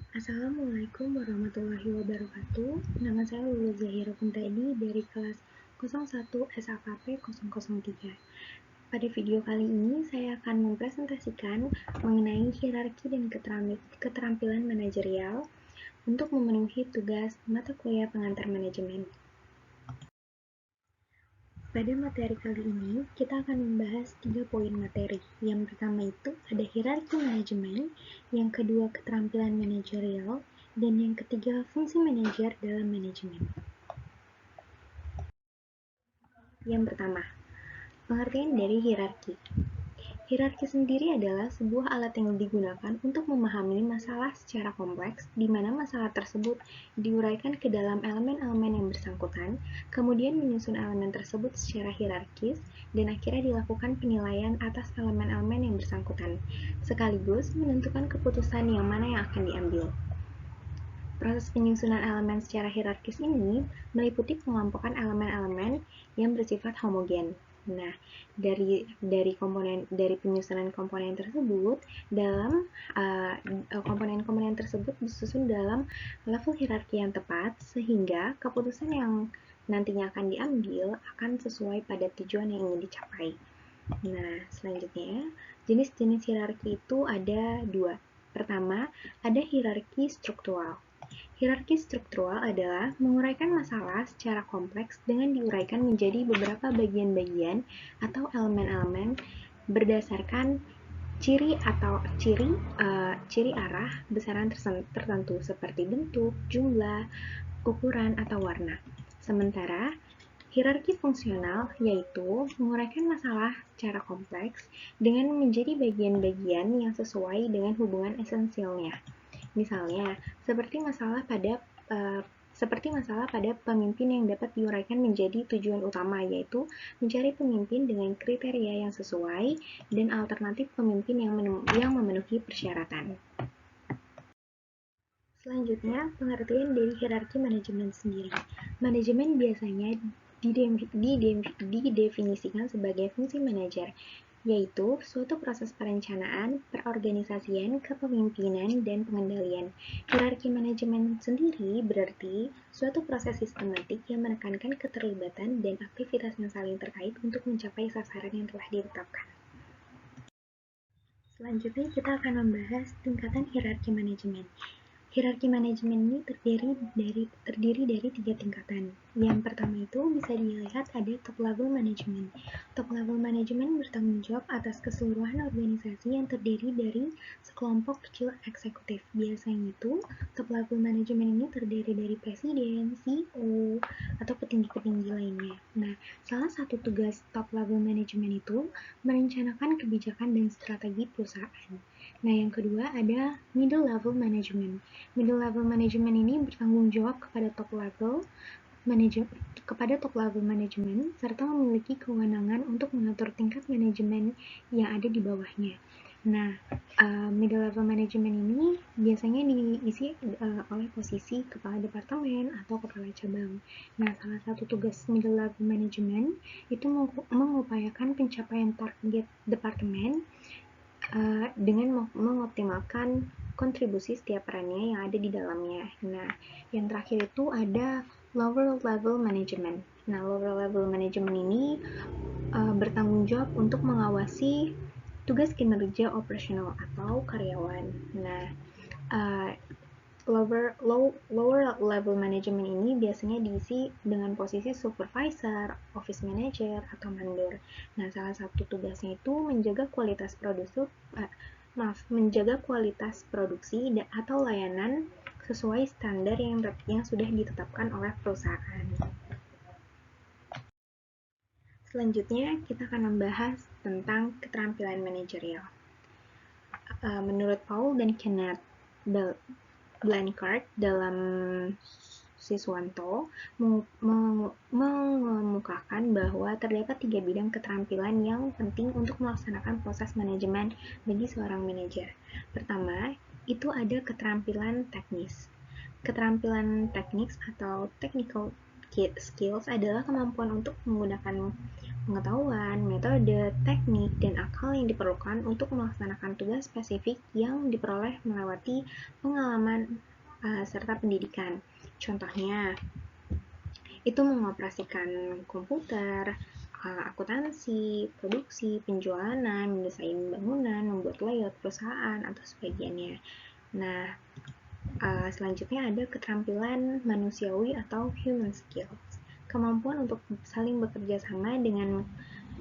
Assalamualaikum warahmatullahi wabarakatuh. Nama saya Lulu Zahira Kuntadi dari kelas 01 SAKP 003. Pada video kali ini saya akan mempresentasikan mengenai hierarki dan keterampilan manajerial untuk memenuhi tugas mata kuliah pengantar manajemen. Pada materi kali ini, kita akan membahas 3 poin materi. Yang pertama itu ada hierarki manajemen, yang kedua keterampilan manajerial, dan yang ketiga fungsi manajer dalam manajemen. Yang pertama, pengertian dari hierarki. Hierarki sendiri adalah sebuah alat yang digunakan untuk memahami masalah secara kompleks, di mana masalah tersebut diuraikan ke dalam elemen-elemen yang bersangkutan, kemudian menyusun elemen tersebut secara hierarkis, dan akhirnya dilakukan penilaian atas elemen-elemen yang bersangkutan, sekaligus menentukan keputusan yang mana yang akan diambil. Proses penyusunan elemen secara hierarkis ini meliputi pengelompokan elemen-elemen yang bersifat homogen. Nah, dari penyusunan komponen tersebut komponen-komponen tersebut disusun dalam level hierarki yang tepat sehingga keputusan yang nantinya akan diambil akan sesuai pada tujuan yang ingin dicapai. Nah, selanjutnya jenis-jenis hierarki itu ada 2. Pertama, ada hierarki struktural. Hierarki struktural adalah menguraikan masalah secara kompleks dengan diuraikan menjadi beberapa bagian-bagian atau elemen-elemen berdasarkan ciri arah besaran tertentu seperti bentuk, jumlah, ukuran, atau warna. Sementara hierarki fungsional yaitu menguraikan masalah secara kompleks dengan menjadi bagian-bagian yang sesuai dengan hubungan esensialnya. Misalnya, seperti masalah pada pemimpin yang dapat diuraikan menjadi tujuan utama, yaitu mencari pemimpin dengan kriteria yang sesuai dan alternatif pemimpin yang memenuhi persyaratan. Selanjutnya, pengertian dari hierarki manajemen sendiri. Manajemen biasanya didefinisikan sebagai fungsi manajer, yaitu suatu proses perencanaan, perorganisasian, kepemimpinan, dan pengendalian. Hierarki manajemen sendiri berarti suatu proses sistematik yang menekankan keterlibatan dan aktivitas yang saling terkait untuk mencapai sasaran yang telah ditetapkan. Selanjutnya kita akan membahas tingkatan hierarki manajemen. Hierarki manajemen ini terdiri dari 3 tingkatan. Yang pertama itu bisa dilihat ada top level management. Top level management bertanggung jawab atas keseluruhan organisasi yang terdiri dari sekelompok kecil eksekutif. Biasanya itu top level management ini terdiri dari presiden, CEO, atau petinggi-petinggi lainnya. Nah, salah satu tugas top level management itu merencanakan kebijakan dan strategi perusahaan. Nah, yang kedua ada middle level management. Middle level management ini bertanggung jawab kepada top level manajemen serta memiliki kewenangan untuk mengatur tingkat manajemen yang ada di bawahnya. Nah, middle level management ini biasanya diisi oleh posisi kepala departemen atau kepala cabang. Nah, salah satu tugas middle level management itu mengupayakan pencapaian target departemen dengan mengoptimalkan kontribusi setiap perannya yang ada di dalamnya. Nah, yang terakhir itu ada lower level management. Nah, lower level management ini bertanggung jawab untuk mengawasi tugas kinerja operasional atau karyawan. Nah, lower level management ini biasanya diisi dengan posisi supervisor, office manager, atau mandor. Nah, salah satu tugasnya itu menjaga kualitas produksi atau layanan sesuai standar yang sudah ditetapkan oleh perusahaan. Selanjutnya, kita akan membahas tentang keterampilan manajerial. Menurut Paul dan Kenneth Blanchard dalam Siswanto mengemukakan bahwa terdapat 3 bidang keterampilan yang penting untuk melaksanakan proses manajemen bagi seorang manajer. Pertama, itu ada keterampilan teknis. Keterampilan teknis atau technical skills adalah kemampuan untuk menggunakan pengetahuan, metode, teknik, dan akal yang diperlukan untuk melaksanakan tugas spesifik yang diperoleh melewati pengalaman serta pendidikan. Contohnya, itu mengoperasikan komputer, akuntansi, produksi, penjualan, mendesain bangunan, membuat layout perusahaan, atau sebagiannya. Nah, selanjutnya ada keterampilan manusiawi atau human skills. Kemampuan untuk saling bekerja sama dengan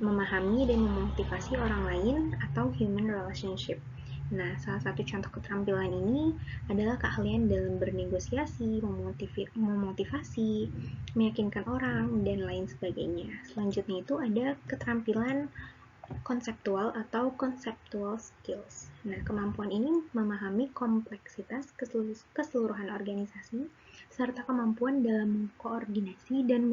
memahami dan memotivasi orang lain atau human relationship. Nah, salah satu contoh keterampilan ini adalah keahlian dalam bernegosiasi, memotivasi, meyakinkan orang, dan lain sebagainya. Selanjutnya itu ada keterampilan konseptual atau conceptual skills. Nah, kemampuan ini memahami kompleksitas keseluruhan organisasi serta kemampuan dalam koordinasi dan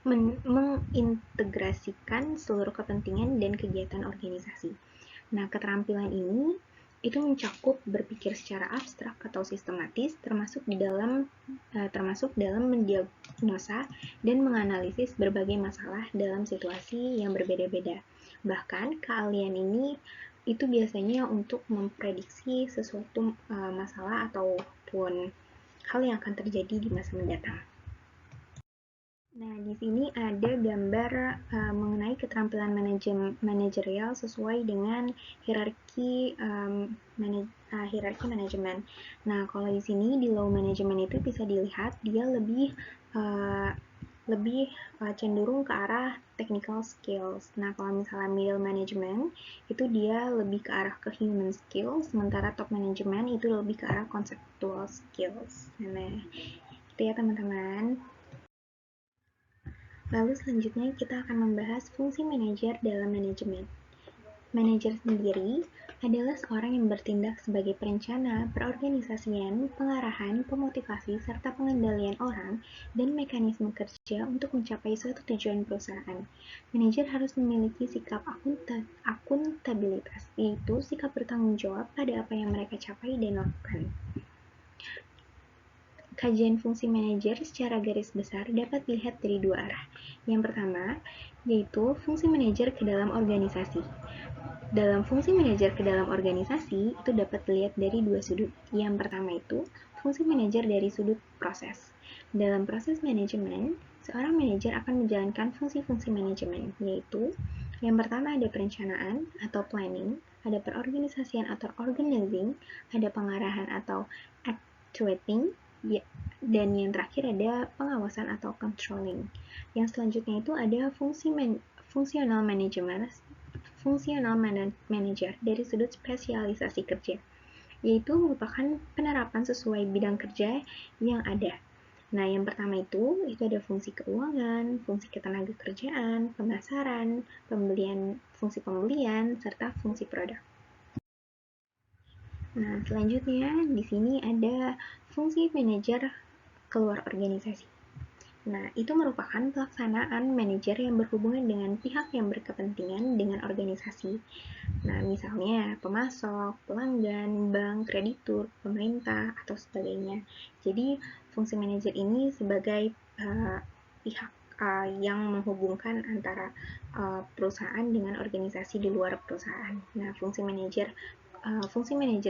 mengintegrasikan seluruh kepentingan dan kegiatan organisasi. Nah, keterampilan ini itu mencakup berpikir secara abstrak atau sistematis, termasuk dalam mendiagnosa dan menganalisis berbagai masalah dalam situasi yang berbeda-beda. Bahkan keahlian ini itu biasanya untuk memprediksi sesuatu masalah ataupun hal yang akan terjadi di masa mendatang. Nah, di sini ada gambar mengenai keterampilan manajerial sesuai dengan hierarki manajemen. Nah, kalau di sini di low management itu bisa dilihat dia lebih cenderung ke arah technical skills. Nah, kalau misalnya middle management itu dia lebih ke arah ke human skills, sementara top management itu lebih ke arah conceptual skills. Nah, itu ya teman-teman. Lalu selanjutnya kita akan membahas fungsi manajer dalam manajemen. Manajer sendiri adalah seorang yang bertindak sebagai perencana, perorganisasian, pengarahan, pemotivasi, serta pengendalian orang dan mekanisme kerja untuk mencapai suatu tujuan perusahaan. Manajer harus memiliki sikap akuntabilitas, yaitu sikap bertanggung jawab pada apa yang mereka capai dan lakukan. Kajian fungsi manajer secara garis besar dapat dilihat dari dua arah. Yang pertama, yaitu fungsi manajer ke dalam organisasi. Dalam fungsi manajer ke dalam organisasi, itu dapat dilihat dari dua sudut. Yang pertama itu, fungsi manajer dari sudut proses. Dalam proses manajemen, seorang manajer akan menjalankan fungsi-fungsi manajemen, yaitu yang pertama ada perencanaan atau planning, ada perorganisasian atau organizing, ada pengarahan atau actuating, dan yang terakhir ada pengawasan atau controlling. Yang selanjutnya itu ada fungsional manager dari sudut spesialisasi kerja, yaitu merupakan penerapan sesuai bidang kerja yang ada. Nah, yang pertama itu ada fungsi keuangan, fungsi ketenagakerjaan, pemasaran, fungsi pembelian, serta fungsi produk. Nah, selanjutnya di sini ada fungsi manajer keluar organisasi. Nah, itu merupakan pelaksanaan manajer yang berhubungan dengan pihak yang berkepentingan dengan organisasi. Nah, misalnya pemasok, pelanggan, bank, kreditur, pemerintah, atau sebagainya. Jadi, fungsi manajer ini sebagai pihak yang menghubungkan antara perusahaan dengan organisasi di luar perusahaan. Nah, fungsi manajer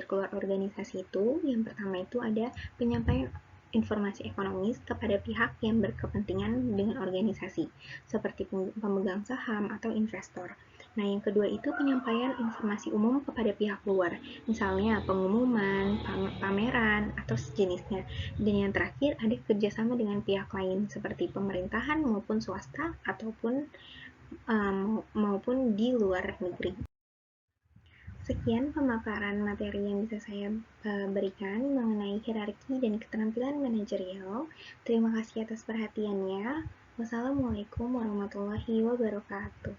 keluar organisasi itu, yang pertama itu ada penyampaian informasi ekonomis kepada pihak yang berkepentingan dengan organisasi, seperti pemegang saham atau investor. Nah, yang kedua itu penyampaian informasi umum kepada pihak luar, misalnya pengumuman, pameran, atau sejenisnya. Dan yang terakhir ada kerjasama dengan pihak lain, seperti pemerintahan maupun swasta, maupun di luar negeri. Sekian pemaparan materi yang bisa saya berikan mengenai hierarki dan keterampilan manajerial. Terima kasih atas perhatiannya. Wassalamualaikum warahmatullahi wabarakatuh.